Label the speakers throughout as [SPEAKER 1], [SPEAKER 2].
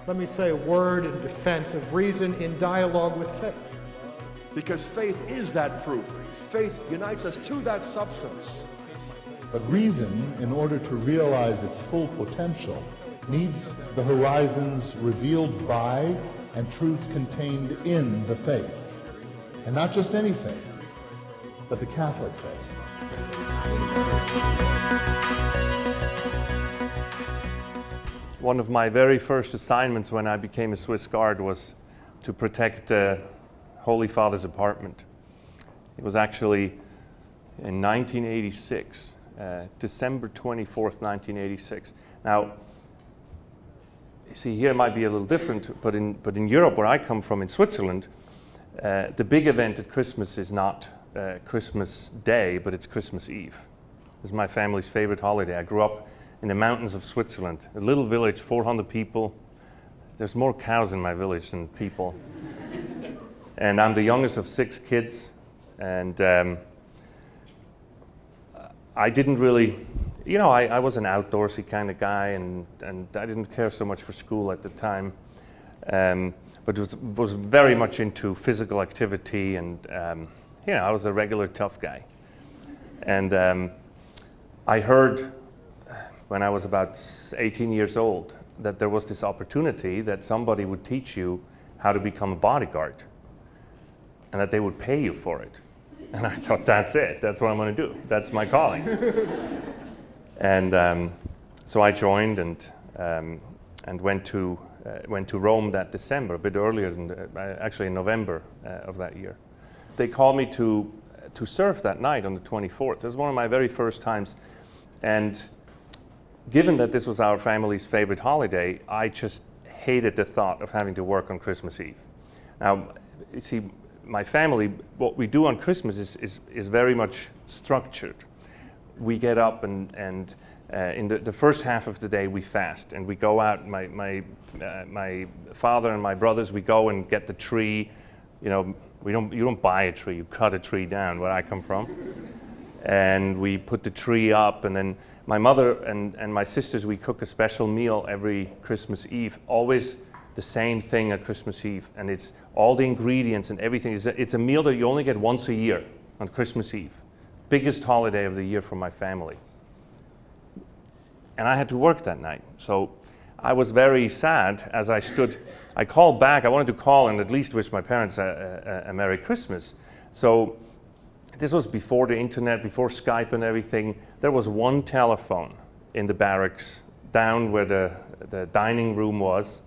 [SPEAKER 1] let me say, a word in defense of reason in dialogue with faith.
[SPEAKER 2] Because faith is that proof. Faith unites us to that substance.
[SPEAKER 3] But reason, in order to realize its full potential, needs the horizons revealed by and truths contained in the faith. And not just any faith, but the Catholic faith.
[SPEAKER 4] One of my very first assignments when I became a Swiss Guard was to protect the Holy Father's apartment. It was actually in 1986, December 24th, 1986. Now, you see, here it might be a little different, but in Europe, where I come from, in Switzerland, the big event at Christmas is not Christmas Day, but it's Christmas Eve. It's my family's favorite holiday. I grew up in the mountains of Switzerland, a little village, 400 people. There's more cows in my village than people. And I'm the youngest of 6 kids, and I didn't really, you know, I was an outdoorsy kind of guy, and I didn't care so much for school at the time, but was very much into physical activity, and you know, I was a regular tough guy. And I heard when I was about 18 years old that there was this opportunity that somebody would teach you how to become a bodyguard, and that they would pay you for it. And I thought, that's it. That's what I'm going to do. That's my calling. And so I joined and went to Rome that December, a bit earlier than actually in November of that year. They called me to serve that night on the 24th. It was one of my very first times, and given that this was our family's favorite holiday, I just hated the thought of having to work on Christmas Eve. Now, you see, my family, what we do on Christmas is very much structured. We get up and in the first half of the day we fast, and we go out. My father and my brothers, we go and get the tree. You know, you don't buy a tree, you cut a tree down where I come from. And we put the tree up, and then my mother and my sisters, we cook a special meal every Christmas Eve, always the same thing at Christmas Eve, and it's all the ingredients and everything. It's a meal that you only get once a year on Christmas Eve. Biggest holiday of the year for my family. And I had to work that night, so I was very sad as I stood. I called back. I wanted to call and at least wish my parents a Merry Christmas. So this was before the internet, before Skype and everything. There was one telephone in the barracks down where the dining room was.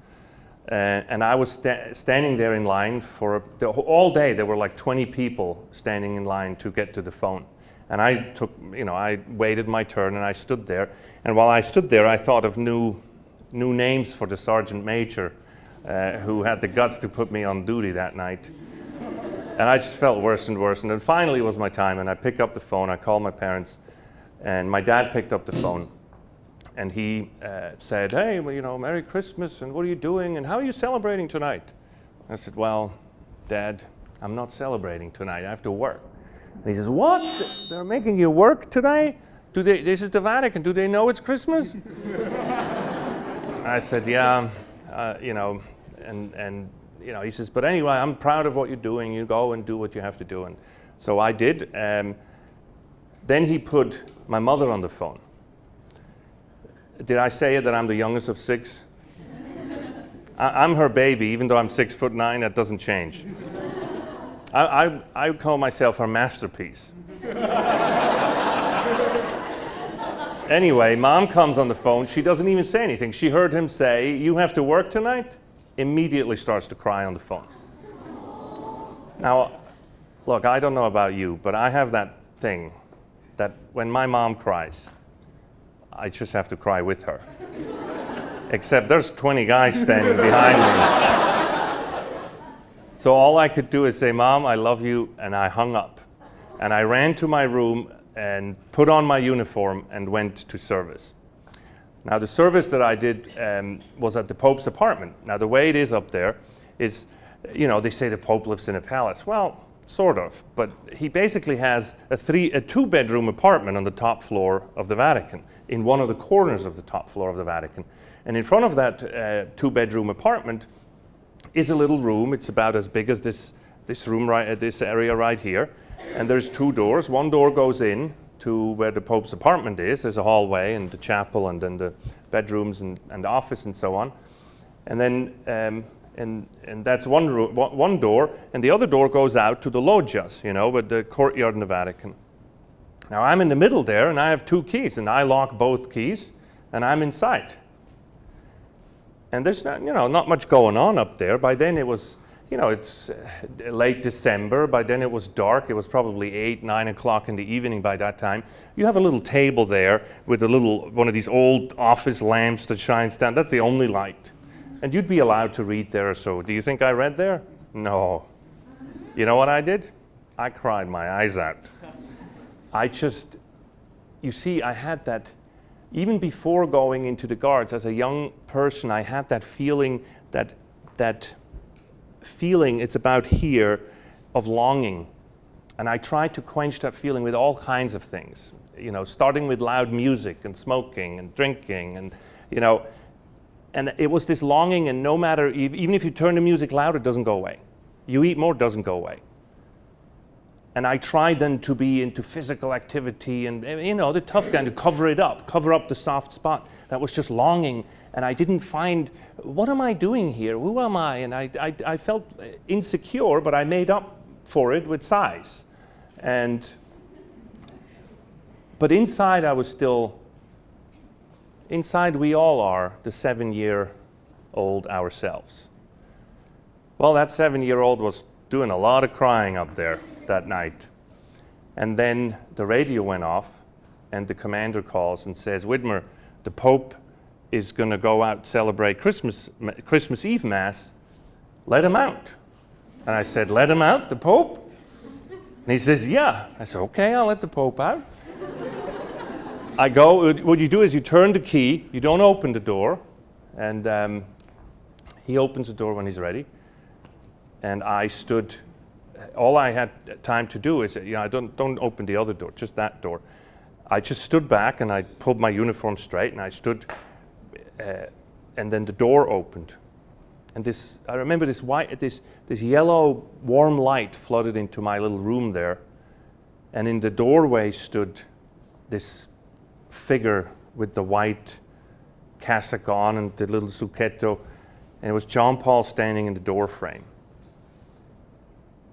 [SPEAKER 4] And I was standing there in line for all day. There were like 20 people standing in line to get to the phone. And I waited my turn and I stood there. And while I stood there, I thought of new names for the sergeant major who had the guts to put me on duty that night. And I just felt worse and worse. And then finally it was my time, and I picked up the phone. I called my parents, and my dad picked up the phone. And he said, hey, well, you know, Merry Christmas, and what are you doing, and how are you celebrating tonight? I said, well, Dad, I'm not celebrating tonight. I have to work. And he says, what? They're making you work today? This is the Vatican. Do they know it's Christmas? I said, yeah, you know, and you know, he says, but anyway, I'm proud of what you're doing. You go and do what you have to do. And so I did. Then he put my mother on the phone. Did I say it that I'm the youngest of 6? I'm her baby, even though I'm 6'9", that doesn't change. I call myself her masterpiece. Anyway, Mom comes on the phone. She doesn't even say anything. She heard him say, you have to work tonight? Immediately starts to cry on the phone. Now, look, I don't know about you, but I have that thing that when my mom cries, I just have to cry with her. Except there's 20 guys standing behind me. So all I could do is say, Mom, I love you, and I hung up. And I ran to my room and put on my uniform and went to service. Now the service that I did was at the Pope's apartment. Now the way it is up there is, you know, they say the Pope lives in a palace. Well, sort of, but he basically has a 2-bedroom apartment on the top floor of the Vatican, in one of the corners of the top floor of the Vatican. And in front of that two-bedroom apartment is a little room. It's about as big as this room, this area right here. And there's two doors. One door goes in to where the Pope's apartment is. There's a hallway and the chapel and then the bedrooms and the office and so on. And then and that's one door, and the other door goes out to the loggias, with the courtyard in the Vatican. Now I'm in the middle there, and I have two keys, and I lock both keys, and I'm inside. And there's not much going on up there. By then it was, it's late December. By then it was dark. It was probably 8, 9 o'clock in the evening by that time. You have a little table there with one of these old office lamps that shines down. That's the only light. And you'd be allowed to read there or so. Do you think I read there? No. You know what I did? I cried my eyes out. You see, I had that, even before going into the Guards, as a young person, I had that feeling, that feeling, it's about here, of longing. And I tried to quench that feeling with all kinds of things, starting with loud music and smoking and drinking and, and it was this longing, and no matter, even if you turn the music loud, it doesn't go away. You eat more, it doesn't go away. And I tried then to be into physical activity and, the tough guy, to cover up the soft spot. That was just longing. And I didn't find, what am I doing here? Who am I? And I felt insecure, but I made up for it with size. But inside I was still, inside we all are the 7-year-old ourselves. Well, that 7-year-old was doing a lot of crying up there that night. And then the radio went off, and the commander calls and says, Widmer, the Pope is going to go out celebrate Christmas Eve Mass. Let him out. And I said, let him out, the Pope? And he says, yeah. I said, okay, I'll let the Pope out. I go, what you do is you turn the key, you don't open the door, and he opens the door when he's ready. And I stood, all I had time to do is, don't open the other door, just that door. I just stood back and I pulled my uniform straight and I stood, and then the door opened. And I remember this yellow warm light flooded into my little room there. And in the doorway stood this figure with the white cassock on and the little zucchetto, and it was John Paul standing in the door frame.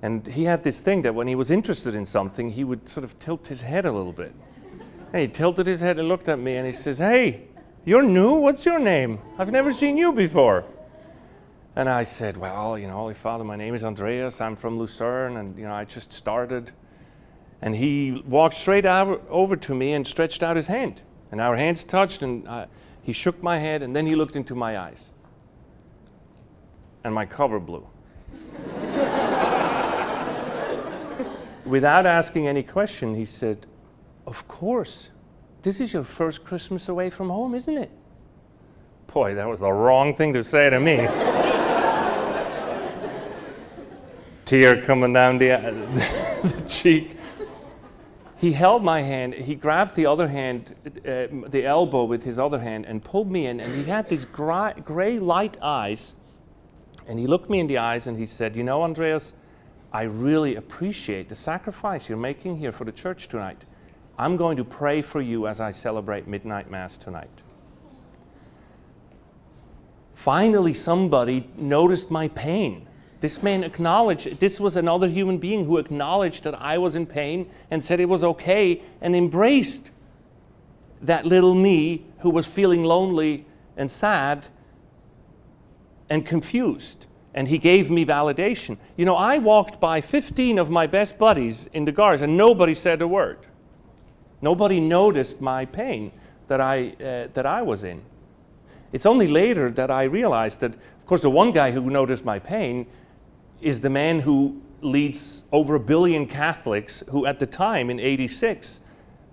[SPEAKER 4] And he had this thing that when he was interested in something, he would sort of tilt his head a little bit. And he tilted his head and looked at me and he says, hey, you're new? What's your name? I've never seen you before. And I said, well, Holy Father, my name is Andreas. I'm from Lucerne, and I just started. And he walked straight over to me and stretched out his hand. And our hands touched, and he shook my head, and then he looked into my eyes. And my cover blew. Without asking any question, he said, of course. This is your first Christmas away from home, isn't it? Boy, that was the wrong thing to say to me. Tear coming down the cheek. He held my hand, he grabbed the other hand, the elbow with his other hand, and pulled me in, and he had these gray light eyes, and he looked me in the eyes and he said, Andreas, I really appreciate the sacrifice you're making here for the church tonight. I'm going to pray for you as I celebrate midnight Mass tonight. Finally, somebody noticed my pain. This man acknowledged, this was another human being who acknowledged that I was in pain and said it was okay and embraced that little me who was feeling lonely and sad and confused. And he gave me validation. I walked by 15 of my best buddies in the Guards and nobody said a word. Nobody noticed my pain that I was in. It's only later that I realized that, of course, the one guy who noticed my pain is the man who leads over 1 billion Catholics, who at the time, in '86,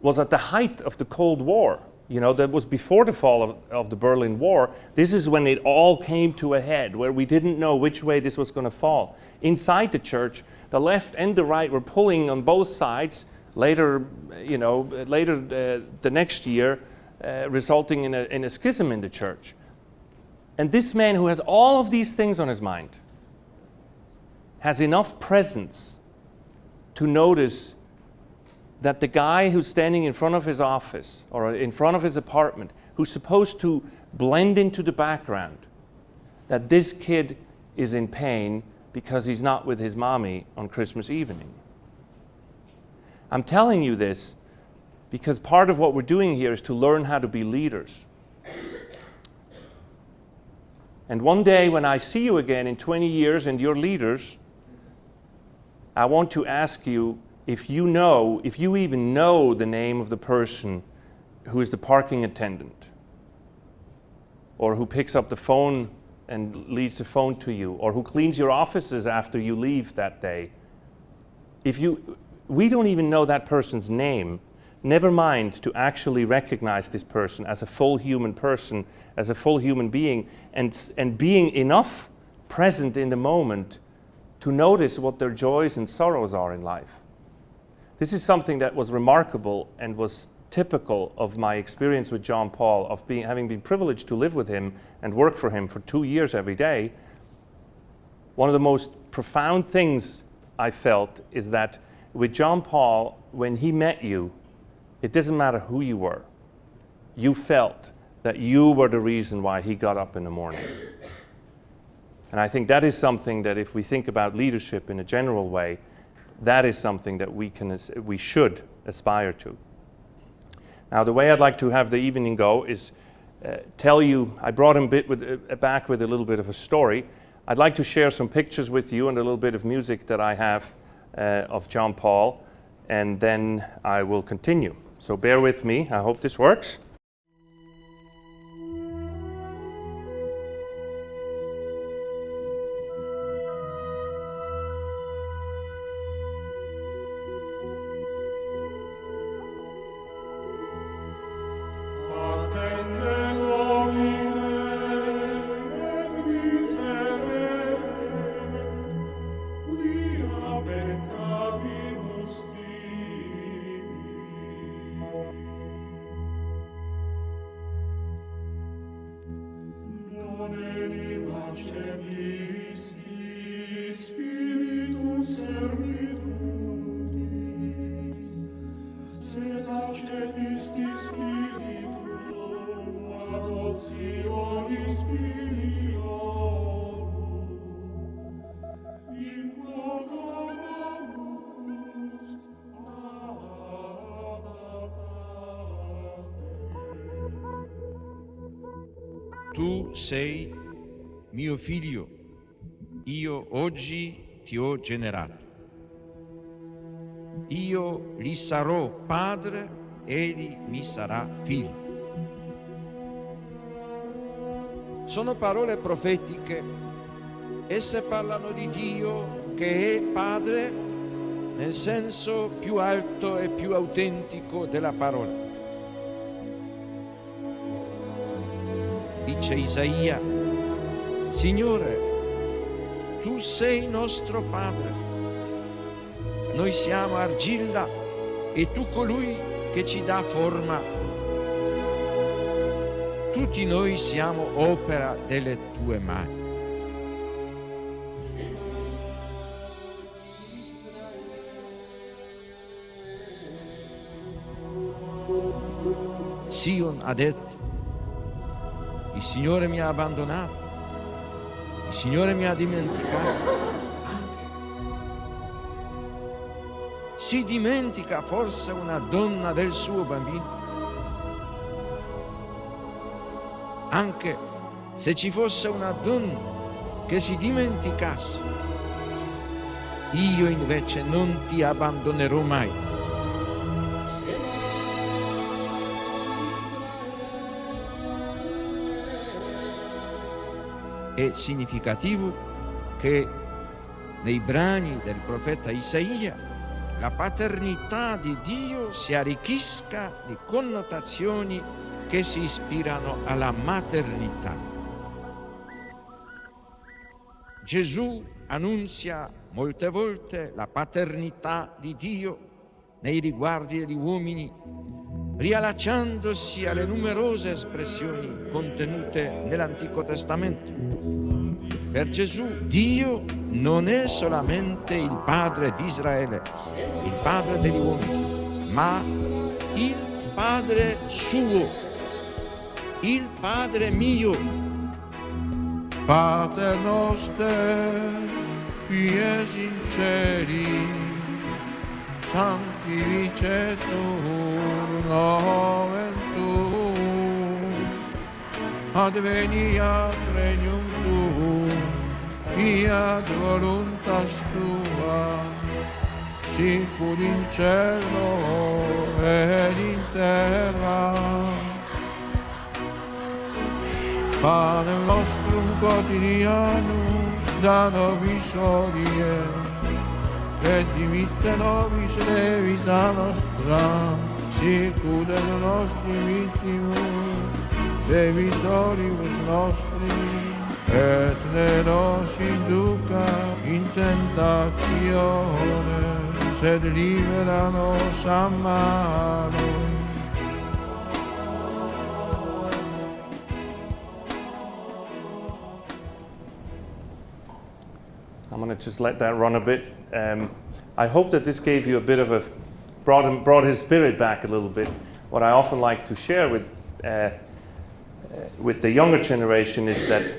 [SPEAKER 4] was at the height of the Cold War. That was before the fall of the Berlin War. This is when it all came to a head, where we didn't know which way this was going to fall. Inside the church, the left and the right were pulling on both sides. Later, the next year, resulting in a schism in the church. And this man who has all of these things on his mind has enough presence to notice that the guy who's standing in front of his office or in front of his apartment, who's supposed to blend into the background, that this kid is in pain because he's not with his mommy on Christmas evening. I'm telling you this because part of what we're doing here is to learn how to be leaders. And one day when I see you again in 20 years and you're leaders, I want to ask you if you even know the name of the person who is the parking attendant, or who picks up the phone and leads the phone to you, or who cleans your offices after you leave that day. We don't even know that person's name, never mind to actually recognize this person as a full human person, as a full human being, and being enough present in the moment to notice what their joys and sorrows are in life. This is something that was remarkable and was typical of my experience with John Paul, of having been privileged to live with him and work for him for 2 years every day. One of the most profound things I felt is that with John Paul, when he met you, it doesn't matter who you were. You felt that you were the reason why he got up in the morning. And I think that is something that if we think about leadership in a general way, that is something that we should aspire to. Now, the way I'd like to have the evening go is tell you, I brought him back with a little bit of a story. I'd like to share some pictures with you and a little bit of music that I have of John Paul, and then I will continue. So bear with me, I hope this works.
[SPEAKER 5] Tu sei mio figlio, io oggi ti ho generato. Io gli sarò padre, egli mi sarà figlio. Sono parole profetiche, esse parlano di Dio che è padre nel senso più alto e più autentico della parola. Dice Isaia, Signore, tu sei nostro Padre, noi siamo argilla e tu colui che ci dà forma. Tutti noi siamo opera delle tue mani. Sion ha detto, il Signore mi ha abbandonato, il Signore mi ha dimenticato. Si dimentica forse una donna del suo bambino? Anche se ci fosse una donna che si dimenticasse, io invece non ti abbandonerò mai. È significativo che nei brani del profeta Isaia la paternità di Dio si arricchisca di connotazioni che si ispirano alla maternità. Gesù annunzia molte volte la paternità di Dio nei riguardi degli uomini, riallacciandosi alle numerose espressioni contenute nell'Antico Testamento. Per Gesù Dio non è solamente il Padre di Israele, il Padre degli uomini, ma il Padre suo, il Padre mio.
[SPEAKER 6] Pater noster, qui es in celi, sanctificetur nomen tuum, adveniat regnum tuum, fiat voluntas tua, sicur in cielo ed in terra. Pane nostrum quotidianum da nobis hodie, et dimitte nobis debita nostra, sicut et nostri vittimus debitoribus nostri, et ne nos induca in tentatione, sed libera nos a malo.
[SPEAKER 4] I'm going to just let that run a bit. I hope that this gave you a bit of a, brought his spirit back a little bit. What I often like to share with the younger generation is that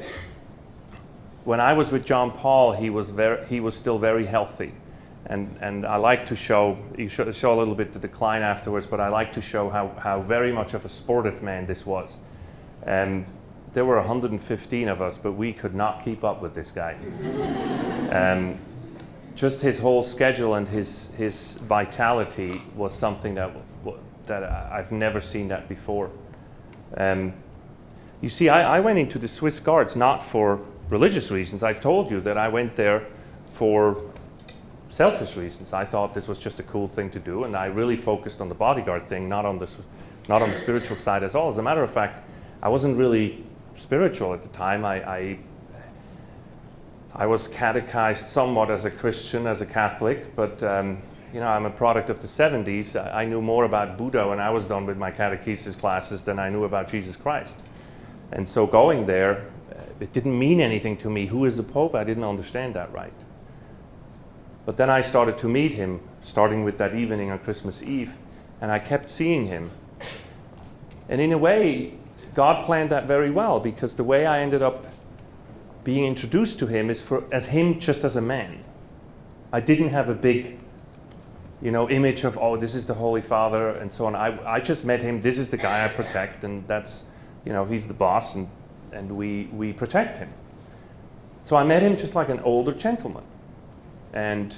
[SPEAKER 4] when I was with John Paul, he was still very healthy. And I like to show, you show a little bit the decline afterwards, but I like to show how very much of a sportive man this was. There were 115 of us, but we could not keep up with this guy. Just his whole schedule and his vitality was something that I've never seen that before. You see, I went into the Swiss Guards not for religious reasons. I told you that I went there for selfish reasons. I thought this was just a cool thing to do, and I really focused on the bodyguard thing, not on the spiritual side at all. As a matter of fact, I wasn't really spiritual at the time. I was catechized somewhat as a Christian, as a Catholic, but I'm a product of the 70s. I knew more about Buddha when I was done with my catechesis classes than I knew about Jesus Christ. And so going there, it didn't mean anything to me. Who is the Pope? I didn't understand that right. But then I started to meet him, starting with that evening on Christmas Eve, and I kept seeing him. And in a way, God planned that very well, because the way I ended up being introduced to him is as him just as a man. I didn't have a big, image of, oh, this is the Holy Father and so on. I just met him. This is the guy I protect, and that's, he's the boss, and we protect him. So I met him just like an older gentleman. And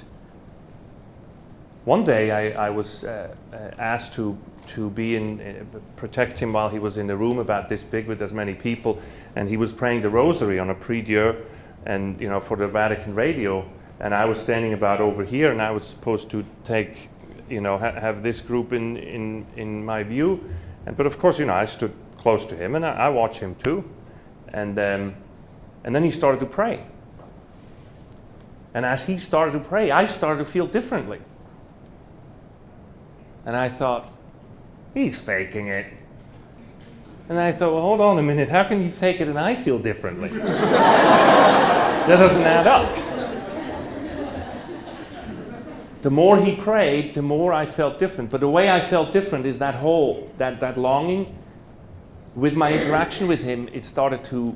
[SPEAKER 4] one day I was asked to protect him while he was in a room about this big with as many people, and he was praying the rosary on a prie-dieu, and for the Vatican radio, and I was standing about over here, and I was supposed to take, have this group in my view, but of course, I stood close to him, and I watched him too, and then he started to pray, and as he started to pray, I started to feel differently, and I thought, he's faking it. And I thought, well, hold on a minute, how can he fake it and I feel differently? That doesn't add up. The more he prayed, the more I felt different. But the way I felt different is that longing. With my interaction with him, it started to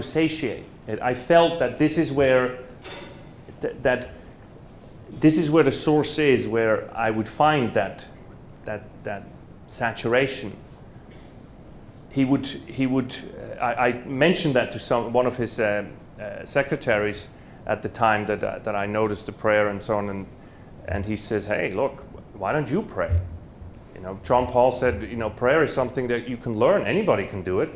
[SPEAKER 4] satiate. I felt that this is where this is where the source is, where I would find that saturation. I mentioned that to one of his secretaries at the time that I noticed the prayer and so on, and he says, hey, look, why don't you pray? John Paul said, prayer is something that you can learn. Anybody can do it.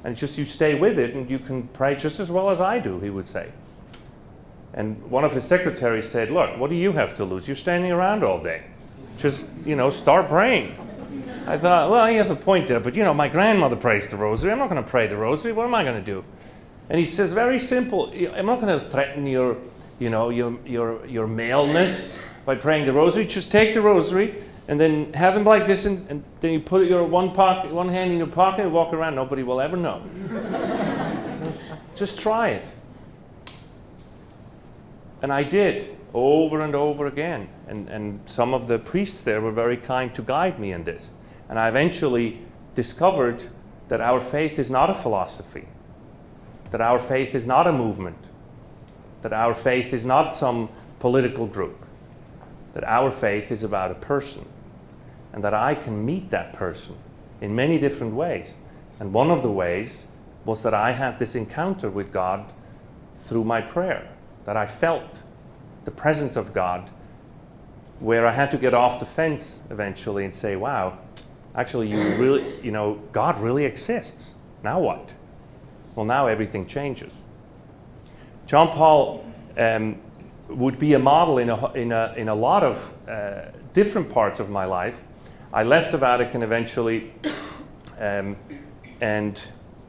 [SPEAKER 4] And it's just you stay with it and you can pray just as well as I do, he would say. And one of his secretaries said, look, what do you have to lose? You're standing around all day. Just, start praying. I thought, well, you have a point there, but my grandmother prays the rosary. I'm not going to pray the rosary. What am I going to do? And he says, very simple. I'm not going to threaten your maleness by praying the rosary. Just take the rosary and then have them like this, and then you put your one hand in your pocket and walk around. Nobody will ever know. Just try it. And I did, over and over again. And some of the priests there were very kind to guide me in this. And I eventually discovered that our faith is not a philosophy, that our faith is not a movement, that our faith is not some political group, that our faith is about a person, and that I can meet that person in many different ways. And one of the ways was that I had this encounter with God through my prayer, that I felt the presence of God, where I had to get off the fence eventually and say, wow, actually God really exists. Now what? Well, now everything changes. John Paul would be a model in a lot of different parts of my life. I left the Vatican eventually and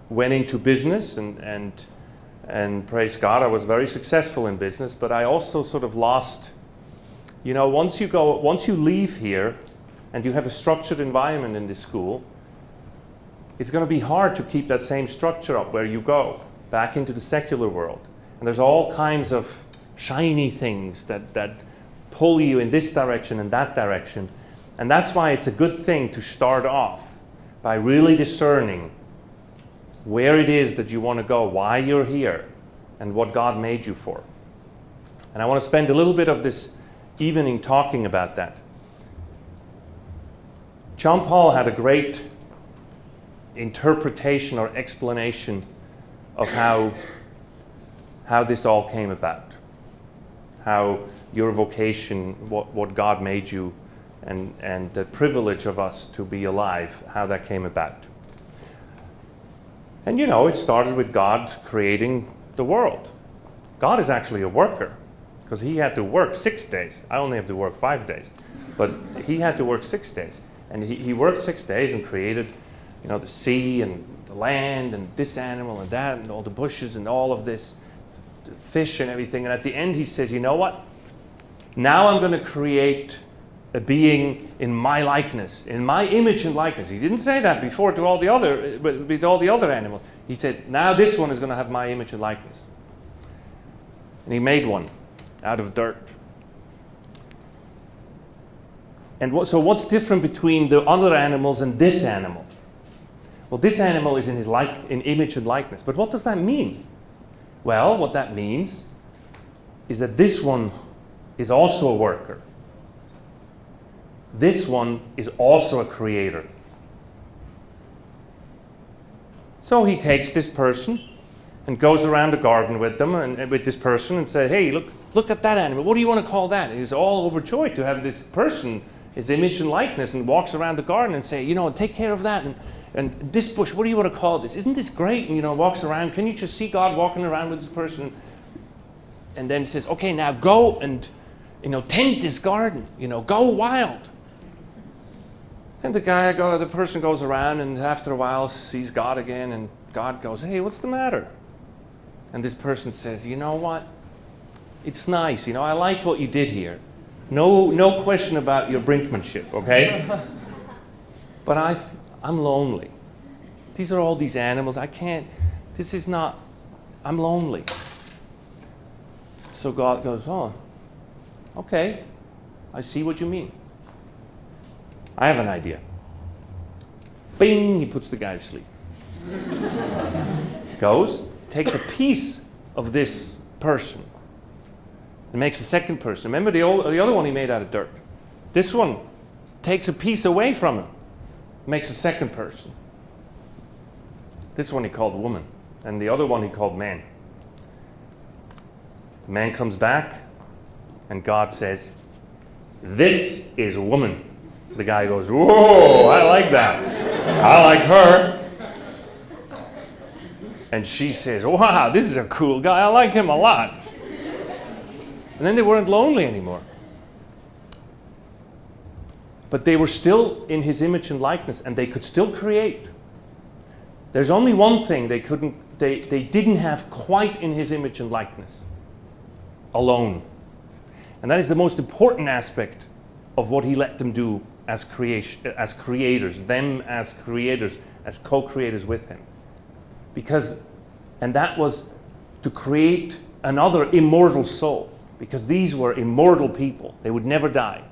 [SPEAKER 4] went into business, and praise God, I was very successful in business, but I also sort of lost, once you leave here and you have a structured environment in this school, it's going to be hard to keep that same structure up where you go back into the secular world. And there's all kinds of shiny things that pull you in this direction and that direction. And that's why it's a good thing to start off by really discerning where it is that you want to go, why you're here, and what God made you for. And I want to spend a little bit of this evening talking about that. John Paul had a great interpretation or explanation of how this all came about, how your vocation, what God made you, and the privilege of us to be alive, how that came about. And it started with God creating the world. God is actually a worker, because he had to work 6 days. I only have to work 5 days. But he had to work 6 days. And he worked 6 days and created, the sea and the land and this animal and that and all the bushes and all of this, the fish and everything. And at the end he says, you know what? Now I'm going to create a being in my likeness, in my image and likeness. He didn't say that before with all the other animals. He said, now this one is going to have my image and likeness. And he made one out of dirt. And so what's different between the other animals and this animal? Well, this animal is in image and likeness. But what does that mean? Well, what that means is that this one is also a worker. This one is also a creator. So he takes this person and goes around the garden with them and with this person and said, hey, look at that animal. What do you want to call that? And he's all overjoyed to have this person, his image and likeness, and walks around the garden and say, take care of that. And this bush, what do you want to call this? Isn't this great? And walks around. Can you just see God walking around with this person? And then says, okay, now go and tend this garden. Go wild. And the person goes around, and after a while sees God again, and God goes, hey, what's the matter? And this person says, you know what? It's nice. I like what you did here. No question about your brinkmanship, okay? But I'm lonely. These are all these animals. I'm lonely. So God goes, oh, okay, I see what you mean. I have an idea. Bing, he puts the guy to sleep. Goes, takes a piece of this person and makes a second person. Remember the other one he made out of dirt. This one takes a piece away from him, makes a second person. This one he called woman, and the other one he called man. The man comes back, and God says, this is woman. The guy goes, whoa, I like that. I like her. And she says, wow, this is a cool guy. I like him a lot. And then they weren't lonely anymore. But they were still in his image and likeness, and they could still create. There's only one thing they didn't have quite in his image and likeness. Alone. And that is the most important aspect of what he let them do as creators, them as creators, as co-creators with him. And that was to create another immortal soul, because these were immortal people. They would never die.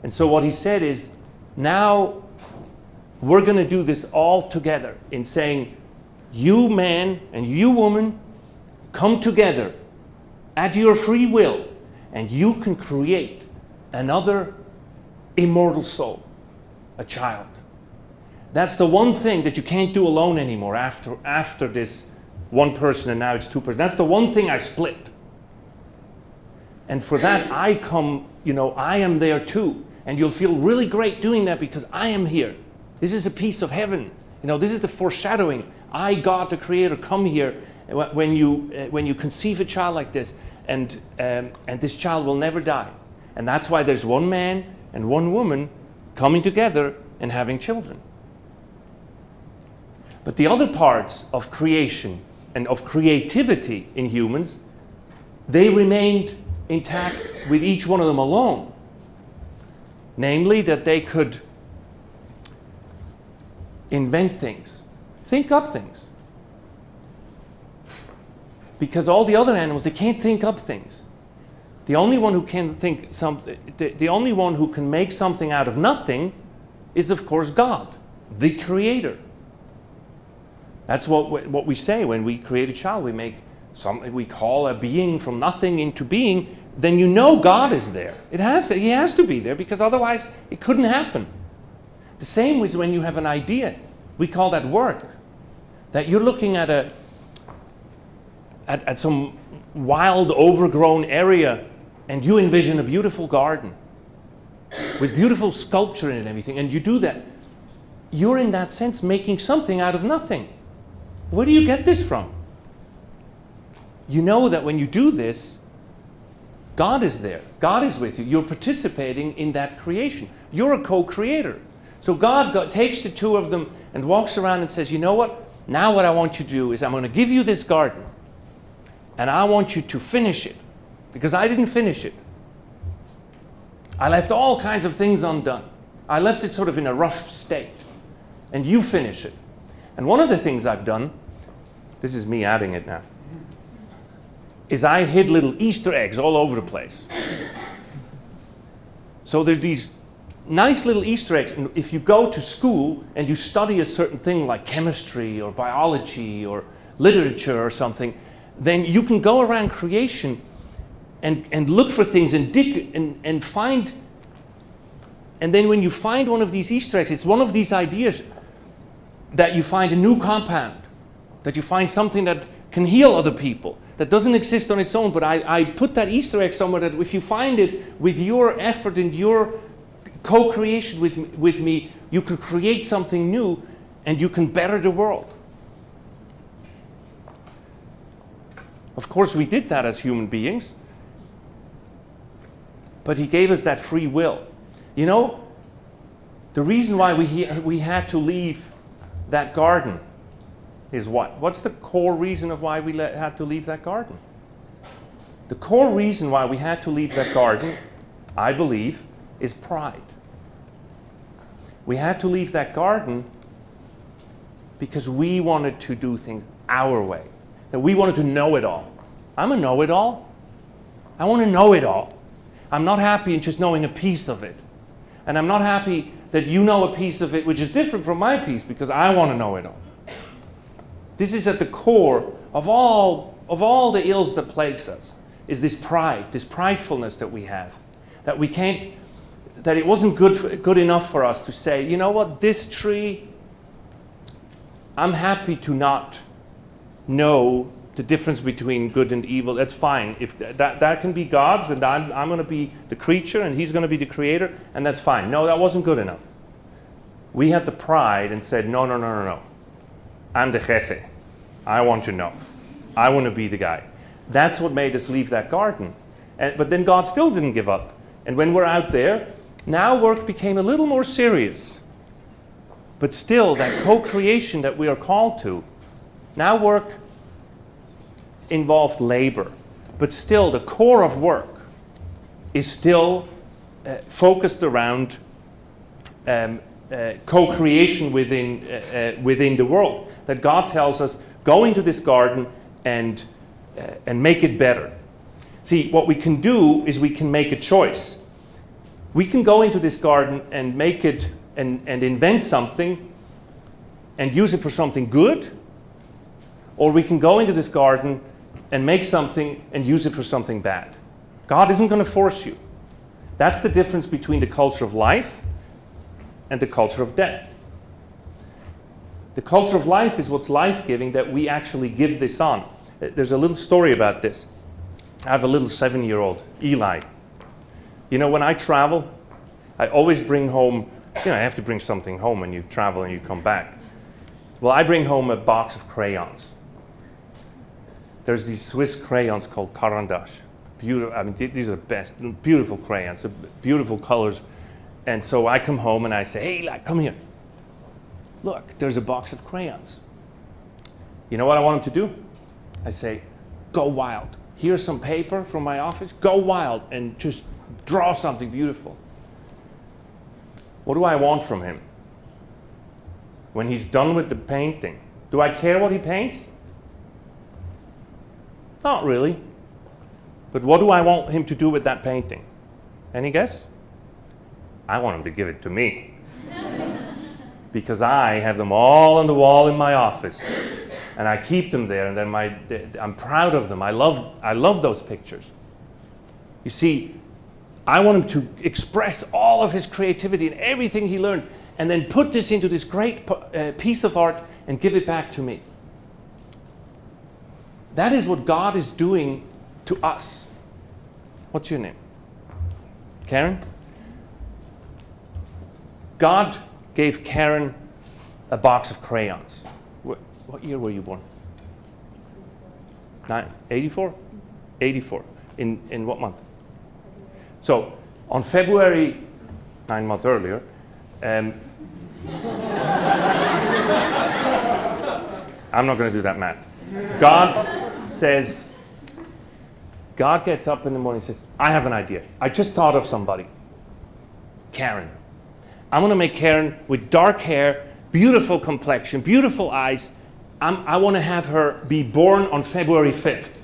[SPEAKER 4] And so what he said is, now we're going to do this all together in saying, you man and you woman, come together at your free will, and you can create another immortal soul, a child. That's the one thing that you can't do alone anymore after this one person and now it's two persons. That's the one thing I split. And for that I come, I am there too. And you'll feel really great doing that because I am here. This is a piece of heaven. This is the foreshadowing. I, God the Creator, come here when you conceive a child like this, and this child will never die. And that's why there's one man and one woman coming together and having children. But the other parts of creation and of creativity in humans, they remained intact with each one of them alone. Namely, that they could invent things, think up things. Because all the other animals, they can't think up things. The only one who can think the only one who can make something out of nothing is, of course, God, the Creator. That's what we say when we create a child. We make something, we call a being from nothing into being. Then God is there. He has to be there, because otherwise it couldn't happen. The same as when you have an idea. We call that work. That you're looking at some wild, overgrown area, and you envision a beautiful garden with beautiful sculpture in it and everything, and you do that. You're in that sense making something out of nothing. Where do you get this from? You know that when you do this, God is there. God is with you. You're participating in that creation. You're a co-creator. So God takes the two of them and walks around and says, you know what? Now what I want you to do is I'm going to give you this garden, and I want you to finish it, because I didn't finish it. I left all kinds of things undone. I left it sort of in a rough state, and you finish it. And one of the things I've done, this is me adding it now, is I hid little Easter eggs all over the place. So there's these nice little Easter eggs, and if you go to school and you study a certain thing like chemistry or biology or literature or something, then you can go around creation and look for things and dig and find. And then when you find one of these Easter eggs, it's one of these ideas that you find a new compound, that you find something that can heal other people, that doesn't exist on its own. But I put that Easter egg somewhere that if you find it with your effort and your co-creation with me, you can create something new and you can better the world. Of course, we did that as human beings, but He gave us that free will. The reason why we had to leave that garden is what? What's the core reason of why we had to leave that garden? The core reason why we had to leave that garden, I believe, is pride. We had to leave that garden because we wanted to do things our way. That we wanted to know it all. I'm a know-it-all. I want to know it all. I'm not happy in just knowing a piece of it. And I'm not happy that you know a piece of it which is different from my piece, because I want to know it all. This is at the core of all the ills that plagues us, is this pride, this pridefulness that we have. That we can't, that it wasn't good enough for us to say, you know what, this tree, I'm happy to not know the difference between good and evil. That's fine. If that can be God's, and I'm going to be the creature and He's going to be the creator, and that's fine. No, that wasn't good enough. We had the pride and said, no. I'm the jefe. I want to know. I want to be the guy. That's what made us leave that garden. But then God still didn't give up. And when we're out there, now work became a little more serious. But still, that co-creation that we are called to, now work involved labor. But still, the core of work is still focused around co-creation within the world. That God tells us, go into this garden and make it better. See, what we can do is we can make a choice. We can go into this garden and make it and invent something and use it for something good, or we can go into this garden and make something and use it for something bad. God isn't going to force you. That's the difference between the culture of life and the culture of death. The culture of life is what's life-giving, that we actually give this on. There's a little story about this. I have a little 7-year-old, Eli. You know, when I travel, I always bring home, I have to bring something home when you travel and you come back. Well, I bring home a box of crayons. There's these Swiss crayons called Carandache. Beautiful, these are the best, beautiful crayons, beautiful colors. And so I come home and I say, hey, Eli, come here. Look, there's a box of crayons. You know what I want him to do? I say, go wild. Here's some paper from my office. Go wild and just draw something beautiful. What do I want from him? When he's done with the painting, do I care what he paints? Not really. But what do I want him to do with that painting? Any guess? I want him to give it to me. Because I have them all on the wall in my office. And I keep them there, and then I'm proud of them. I love those pictures. You see, I want him to express all of his creativity and everything he learned, and then put this into this great piece of art and give it back to me. That is what God is doing to us. What's your name? Karen? God gave Karen a box of crayons. What year were you born? 84? 84. In what month? So, on February, 9 months earlier, I'm not going to do that math. God gets up in the morning and says, I have an idea. I just thought of somebody. Karen. I'm going to make Karen with dark hair, beautiful complexion, beautiful eyes. I want to have her be born on February 5th.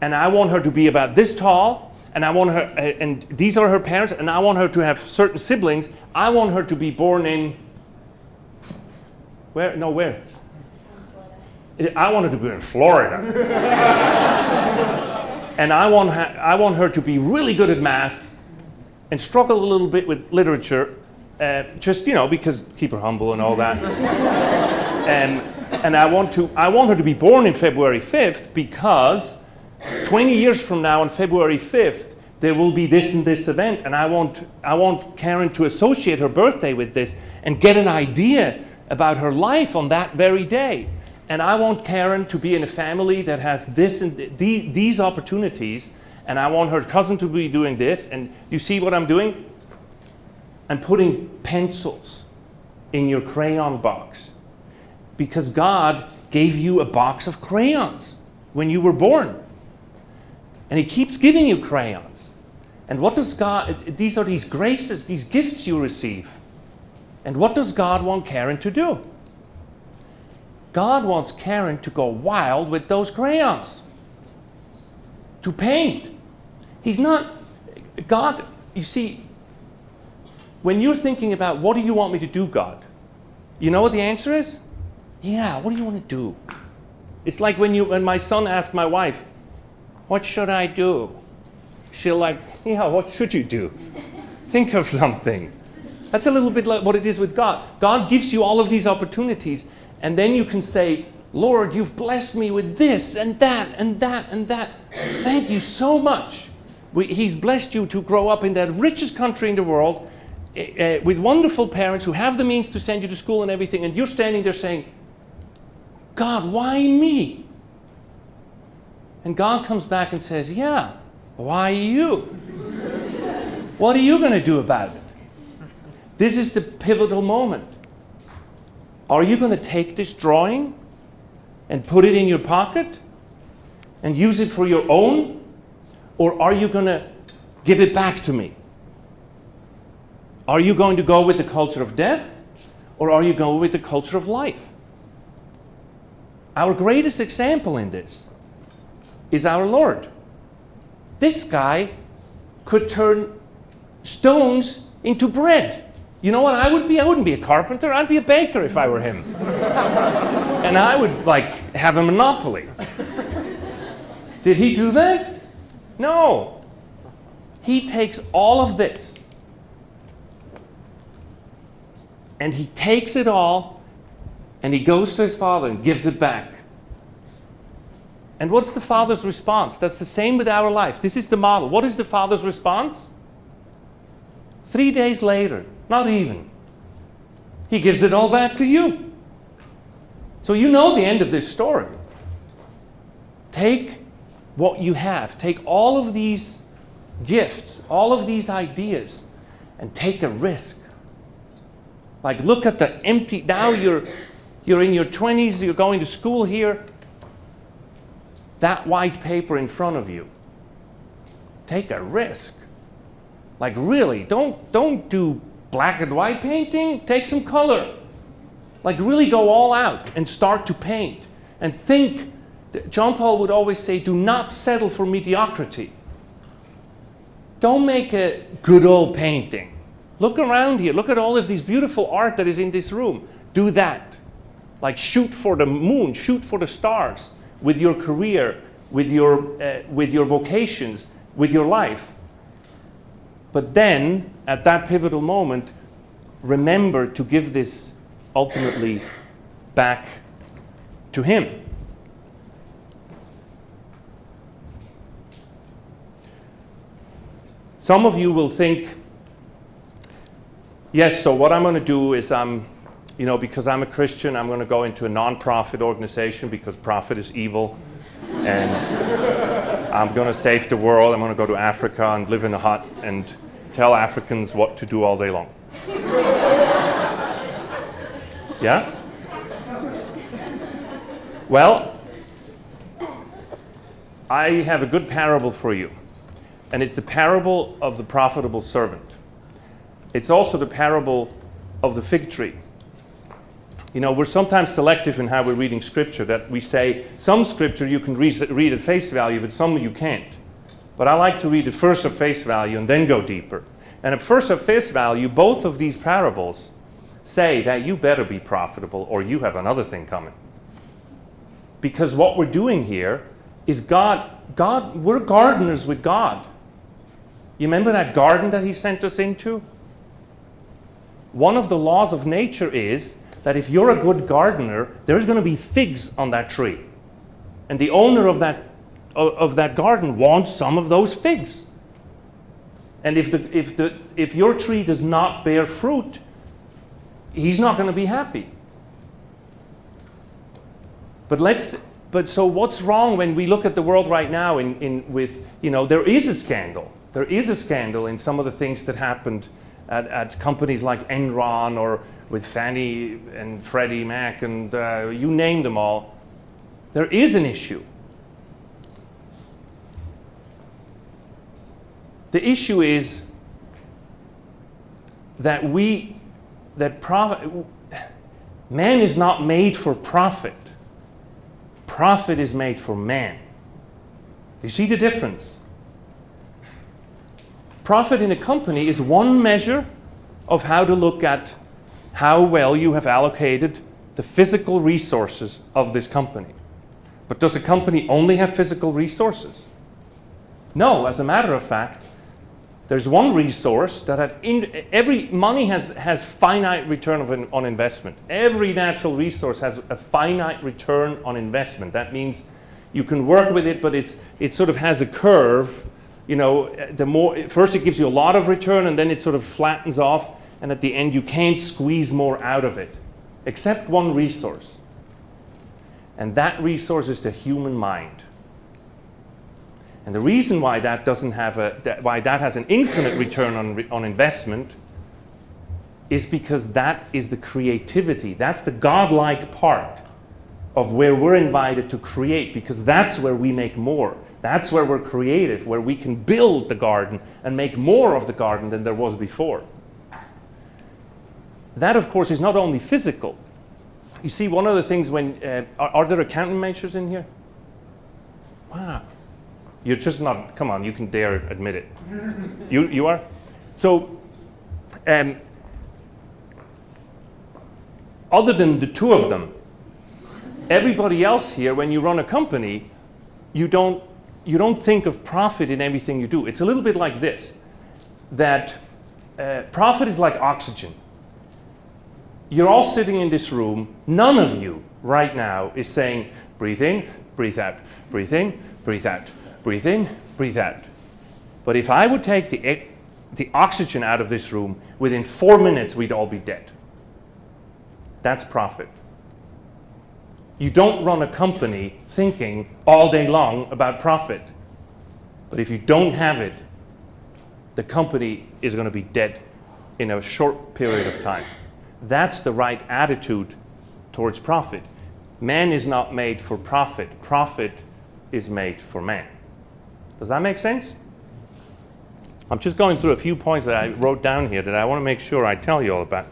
[SPEAKER 4] And I want her to be about this tall, and I want her, and these are her parents, and I want her to have certain siblings. I want her to be born in, where? No, where? I want her to be in Florida. And I want her to be really good at math and struggle a little bit with literature, just, because keep her humble and all that. And I want her to be born in February 5th because 20 years from now on February 5th, there will be this and this event, and I want Karen to associate her birthday with this and get an idea about her life on that very day. And I want Karen to be in a family that has this and these opportunities, and I want her cousin to be doing this. And you see what I'm doing? I'm putting pencils in your crayon box because God gave you a box of crayons when you were born. And He keeps giving you crayons. And what does God, these are these graces, these gifts you receive. And what does God want Karen to do? God wants Karen to go wild with those crayons. To paint. He's not, God, you see, when you're thinking about what do you want me to do, God? You know what the answer is? Yeah, what do you want to do? It's like when my son asked my wife, what should I do? She'll like, what should you do? Think of something. That's a little bit like what it is with God. God gives you all of these opportunities, and then you can say, Lord, you've blessed me with this and that and that and that. Thank you so much. He's blessed you to grow up in the richest country in the world with wonderful parents who have the means to send you to school and everything, and you're standing there saying, God, why me? And God comes back and says, yeah, why you? What are you going to do about it? This is the pivotal moment. Are you going to take this drawing and put it in your pocket and use it for your own? Or are you going to give it back to me? Are you going to go with the culture of death, or are you going with the culture of life? Our greatest example in this is our Lord. This guy could turn stones into bread. You know what I would be? I wouldn't be a carpenter. I'd be a baker if I were him. And I would have a monopoly. Did he do that? No. He takes all of this and he takes it all and he goes to his father and gives it back. And what's the father's response? That's the same with our life. This is the model. What is the father's response? 3 days later, not even, he gives it all back to you. So you know the end of this story. Take what you have. Take all of these gifts, all of these ideas, and take a risk. Like, look at the empty, now you're in your 20s, you're going to school here. That white paper in front of you. Take a risk. Like, really, don't do black and white painting. Take some color. Like, really go all out and start to paint. And think, John Paul would always say, do not settle for mediocrity. Don't make a good old painting. Look around here. Look at all of this beautiful art that is in this room. Do that. Like, shoot for the moon. Shoot for the stars with your career, with your vocations, with your life. But then, at that pivotal moment, remember to give this ultimately back to him. Some of you will think, yes, so what I'm going to do is because I'm a Christian, I'm going to go into a non-profit organization because profit is evil. And I'm going to save the world. I'm going to go to Africa and live in a hut and tell Africans what to do all day long. Yeah? Well, I have a good parable for you. And it's the parable of the profitable servant. It's also the parable of the fig tree. You know, we're sometimes selective in how we're reading Scripture, that we say some Scripture you can read at face value, but some you can't. But I like to read it first at face value and then go deeper. And at first at face value, both of these parables say that you better be profitable or you have another thing coming. Because what we're doing here is we're gardeners with God. You remember that garden that he sent us into? One of the laws of nature is that if you're a good gardener, there's going to be figs on that tree. And the owner of that garden wants some of those figs. And if your tree does not bear fruit, he's not going to be happy. But so what's wrong when we look at the world right now there is a scandal. There is a scandal in some of the things that happened at companies like Enron or with Fannie and Freddie Mac and you name them all. There is an issue. The issue is that man is not made for profit. Profit is made for man. Do you see the difference? Profit in a company is one measure of how to look at how well you have allocated the physical resources of this company. But does a company only have physical resources? No, as a matter of fact, there's one resource that every money has finite return on investment. Every natural resource has a finite return on investment. That means you can work with it, but it sort of has a curve. You know, first it gives you a lot of return, and then it sort of flattens off, and at the end you can't squeeze more out of it, except one resource. And that resource is the human mind. And the reason why that has an infinite return on investment is because that is the creativity. That's the godlike part of where we're invited to create, because that's where we make more. That's where we're creative, where we can build the garden and make more of the garden than there was before. That, of course, is not only physical. You see, one of the things when, are there accounting majors in here? Wow. You're just not, come on, you can dare admit it. You are? So, other than the two of them, everybody else here, when you run a company, you don't think of profit in everything you do. It's a little bit like this, that profit is like oxygen. You're all sitting in this room. None of you right now is saying, breathe in, breathe out, breathe in, breathe out, breathe in, breathe out. But if I would take the oxygen out of this room, within 4 minutes, we'd all be dead. That's profit. You don't run a company thinking all day long about profit. But if you don't have it, the company is going to be dead in a short period of time. That's the right attitude towards profit. Man is not made for profit. Profit is made for man. Does that make sense? I'm just going through a few points that I wrote down here that I want to make sure I tell you all about.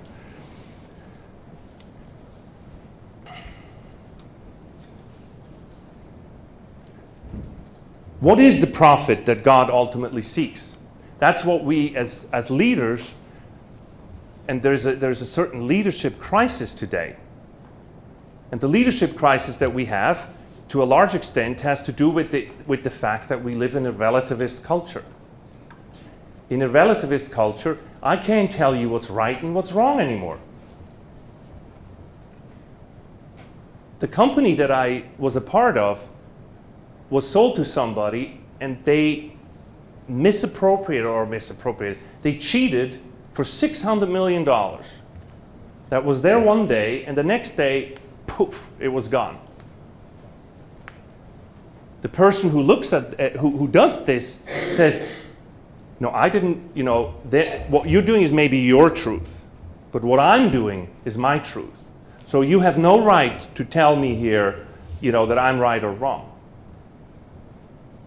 [SPEAKER 4] What is the profit that God ultimately seeks? That's what we as leaders, and there's a certain leadership crisis today. And the leadership crisis that we have, to a large extent, has to do with the fact that we live in a relativist culture. In a relativist culture, I can't tell you what's right and what's wrong anymore. The company that I was a part of was sold to somebody, and they misappropriated. They cheated for $600 million. That was there one day, and the next day, poof, it was gone. The person who looks at, who does this says, no, I didn't, what you're doing is maybe your truth, but what I'm doing is my truth. So you have no right to tell me here, that I'm right or wrong.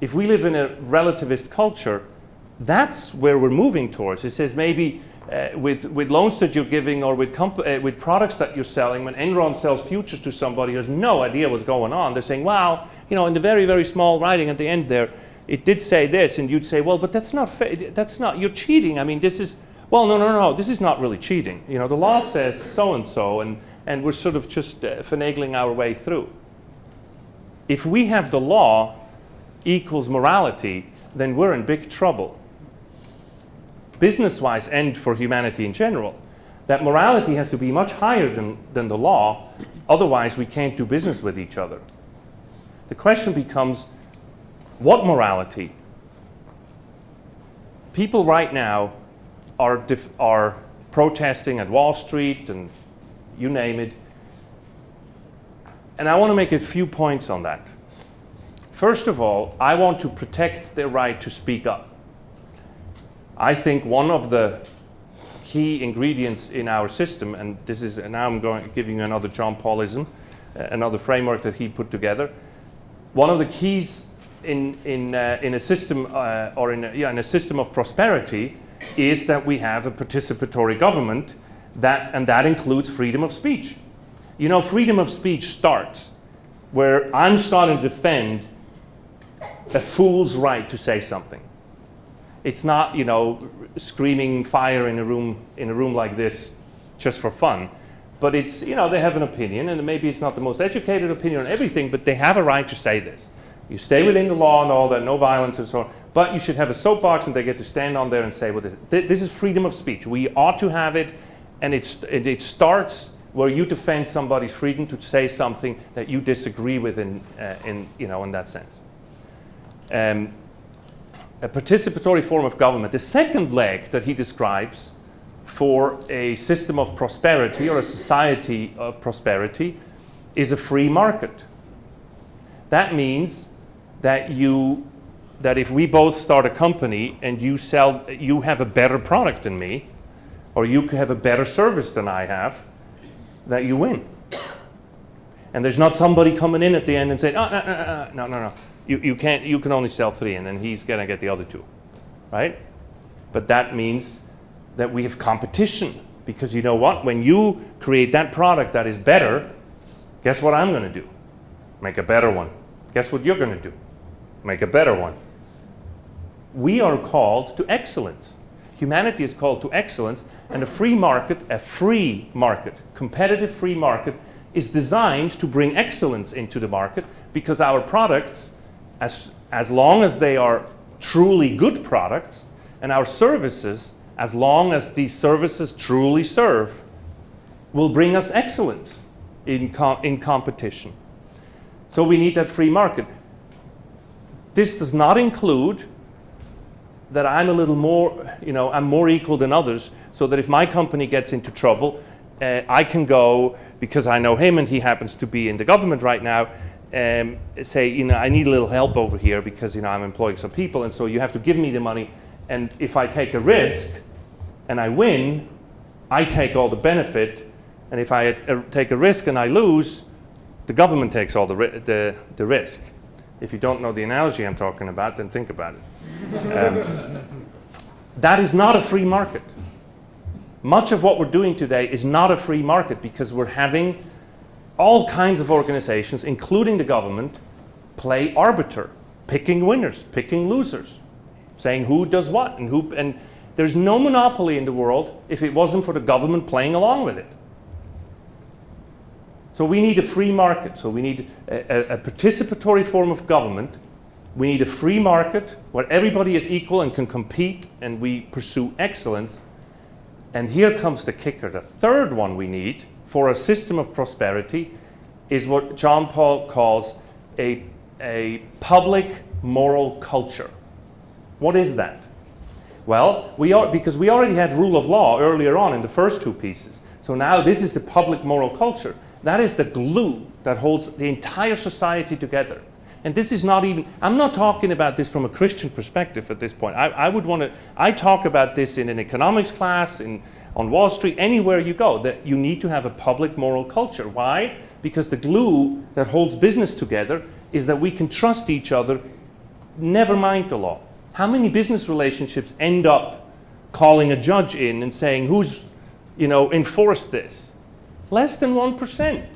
[SPEAKER 4] If we live in a relativist culture, that's where we're moving towards. It says maybe with loans that you're giving or with products that you're selling, when Enron sells futures to somebody who has no idea what's going on, they're saying, wow, in the very, very small writing at the end there, it did say this, and you'd say, well, but that's not fair. That's not, you're cheating. I mean, this is, well, no, this is not really cheating. The law says so-and-so, and we're sort of just finagling our way through. If we have the law equals morality, then we're in big trouble. Business-wise and for humanity in general, that morality has to be much higher than the law, otherwise we can't do business with each other. The question becomes, what morality? People right now are protesting at Wall Street and you name it, and I want to make a few points on that. First of all, I want to protect their right to speak up. I think one of the key ingredients in our system, and this is, and now I'm giving you another John Paulism, another framework that he put together. One of the keys in a system in a system of prosperity is that we have a participatory government, and that includes freedom of speech. Freedom of speech starts where I'm starting to defend a fool's right to say something. It's not, screaming fire in a room like this just for fun. But it's, they have an opinion, and maybe it's not the most educated opinion on everything, but they have a right to say this. You stay within the law and all that, no violence and so on, but you should have a soapbox and they get to stand on there and say, well, this is freedom of speech. We ought to have it, and it starts where you defend somebody's freedom to say something that you disagree with in that sense. A participatory form of government. The second leg that he describes for a system of prosperity or a society of prosperity is a free market. That means that if we both start a company and you have a better product than me, or you have a better service than I have, that you win. And there's not somebody coming in at the end and saying, no. You can't. You can only sell 3, and then he's gonna get the other 2, right? But that means that we have competition Because you know what? When you create that product that is better, guess what I'm going to do? Make a better one. Guess what you're going to do? Make a better one. We are called to excellence. Humanity is called to excellence, and a free market, competitive free market, is designed to bring excellence into the market, because our products, as long as they are truly good products, and our services, as long as these services truly serve, will bring us excellence in competition. So we need that free market. This does not include that I'm a little more, I'm more equal than others, so that if my company gets into trouble, I can go, because I know him and he happens to be in the government right now, say, I need a little help over here because, I'm employing some people, and so you have to give me the money, and if I take a risk and I win, I take all the benefit, and if I take a risk and I lose, the government takes all the risk. If you don't know the analogy I'm talking about, then think about it. That is not a free market. Much of what we're doing today is not a free market, because we're having all kinds of organizations, including the government, play arbiter, picking winners, picking losers, saying who does what and there's no monopoly in the world if it wasn't for the government playing along with it. So we need a free market. So we need a participatory form of government. We need a free market where everybody is equal and can compete, and we pursue excellence. And here comes the kicker. The third one we need for a system of prosperity is what John Paul calls a public moral culture. What is that? Well, because we already had rule of law earlier on in the first two pieces. So now this is the public moral culture. That is the glue that holds the entire society together. And this is not even, I'm not talking about this from a Christian perspective at this point. I talk about this in an economics class, on Wall Street, anywhere you go, that you need to have a public moral culture. Why? Because the glue that holds business together is that we can trust each other, never mind the law. How many business relationships end up calling a judge in and saying, who's, enforced this? Less than 1%.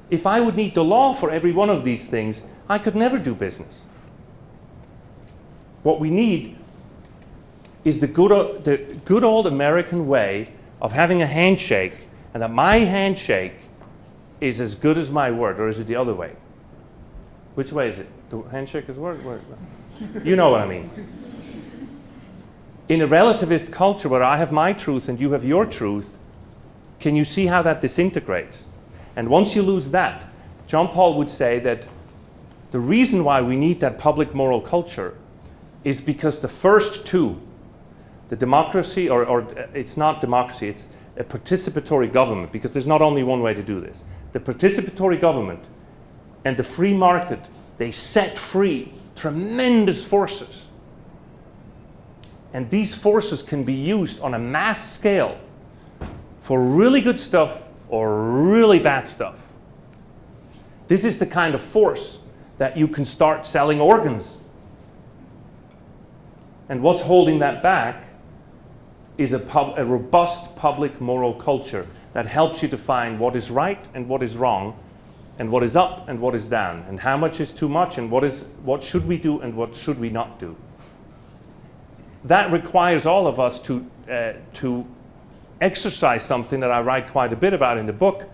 [SPEAKER 4] If I would need the law for every one of these things, I could never do business. What we need is the good old American way of having a handshake, and that my handshake is as good as my word, or is it the other way? Which way is it? The handshake is word? You know what I mean. In a relativist culture where I have my truth and you have your truth, can you see how that disintegrates? And once you lose that, John Paul would say that the reason why we need that public moral culture is because the first two, the democracy, or it's not democracy, it's a participatory government, because there's not only one way to do this. The participatory government and the free market, they set free tremendous forces. And these forces can be used on a mass scale for really good stuff or really bad stuff. This is the kind of force that you can start selling organs. And what's holding that back is a robust public moral culture that helps you define what is right and what is wrong, and what is up and what is down, and how much is too much, and what should we do and what should we not do. That requires all of us to exercise something that I write quite a bit about in the book,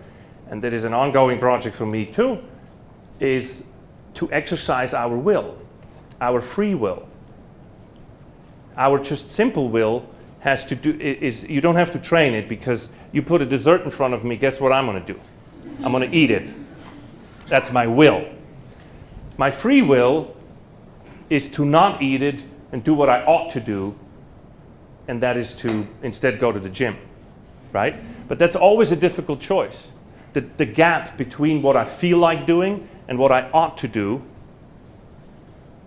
[SPEAKER 4] and that is an ongoing project for me too, is to exercise our will, our free will. Our just simple will has to do, you don't have to train it, because you put a dessert in front of me, guess what I'm going to do? I'm going to eat it. That's my will. My free will is to not eat it and do what I ought to do, and that is to instead go to the gym, right? But that's always a difficult choice. The gap between what I feel like doing and what I ought to do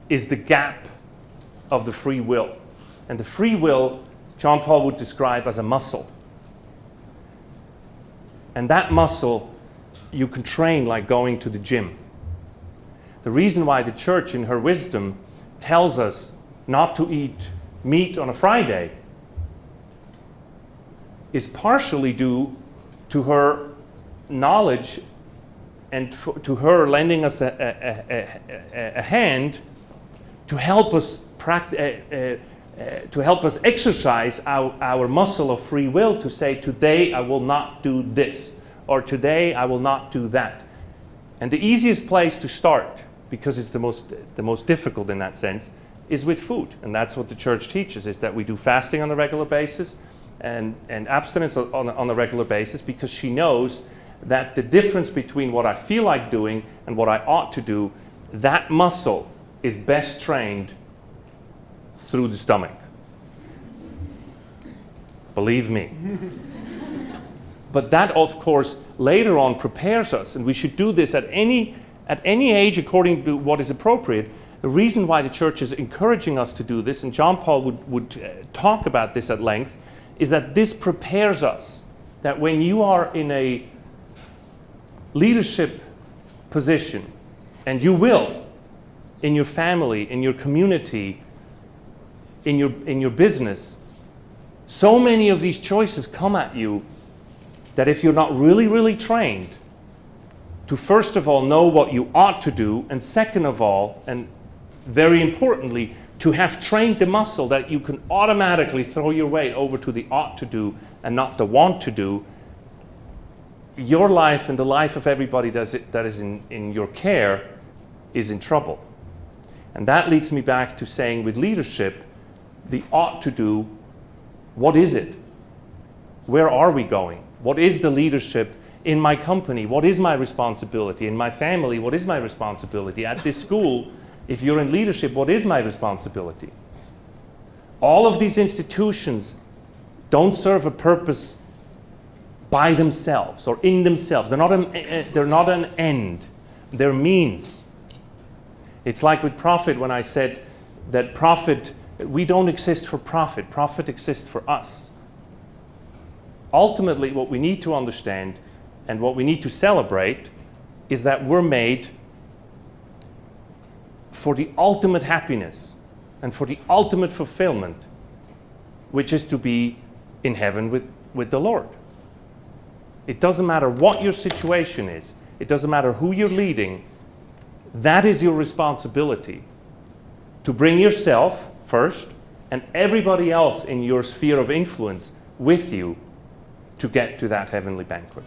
[SPEAKER 4] is the gap of the free will. And the free will, John Paul would describe as a muscle. And that muscle you can train like going to the gym. The reason why the church in her wisdom tells us not to eat meat on a Friday is partially due to her knowledge and to her lending us a hand to help us exercise our muscle of free will to say, today I will not do this, or today I will not do that. And the easiest place to start, because it's the most difficult in that sense, is with food. And that's what the church teaches, is that we do fasting on a regular basis and abstinence on a regular basis, because she knows that the difference between what I feel like doing and what I ought to do, that muscle is best trained through the stomach. Believe me. But that, of course, later on prepares us, and we should do this at any age according to what is appropriate. The reason why the church is encouraging us to do this, and John Paul would talk about this at length, is that this prepares us, that when you are in a leadership position, and you will, in your family, in your community, in your business, so many of these choices come at you that if you're not really, really trained to first of all know what you ought to do, and second of all, and very importantly, to have trained the muscle that you can automatically throw your weight over to the ought to do and not the want to do, your life and the life of everybody that is in your care is in trouble. And that leads me back to saying, with leadership, the ought to do, what is it? Where are we going? What is the leadership in my company? What is my responsibility? In my family, what is my responsibility? At this school, if you're in leadership, what is my responsibility? All of these institutions don't serve a purpose by themselves or in themselves. They're not an end. They're means. It's like with profit, when I said that profit, we don't exist for profit. Profit exists for us. Ultimately, what we need to understand and what we need to celebrate is that we're made for the ultimate happiness and for the ultimate fulfillment, which is to be in heaven with the Lord. It doesn't matter what your situation is. It doesn't matter who you're leading. That is your responsibility, to bring yourself first and everybody else in your sphere of influence with you to get to that heavenly banquet.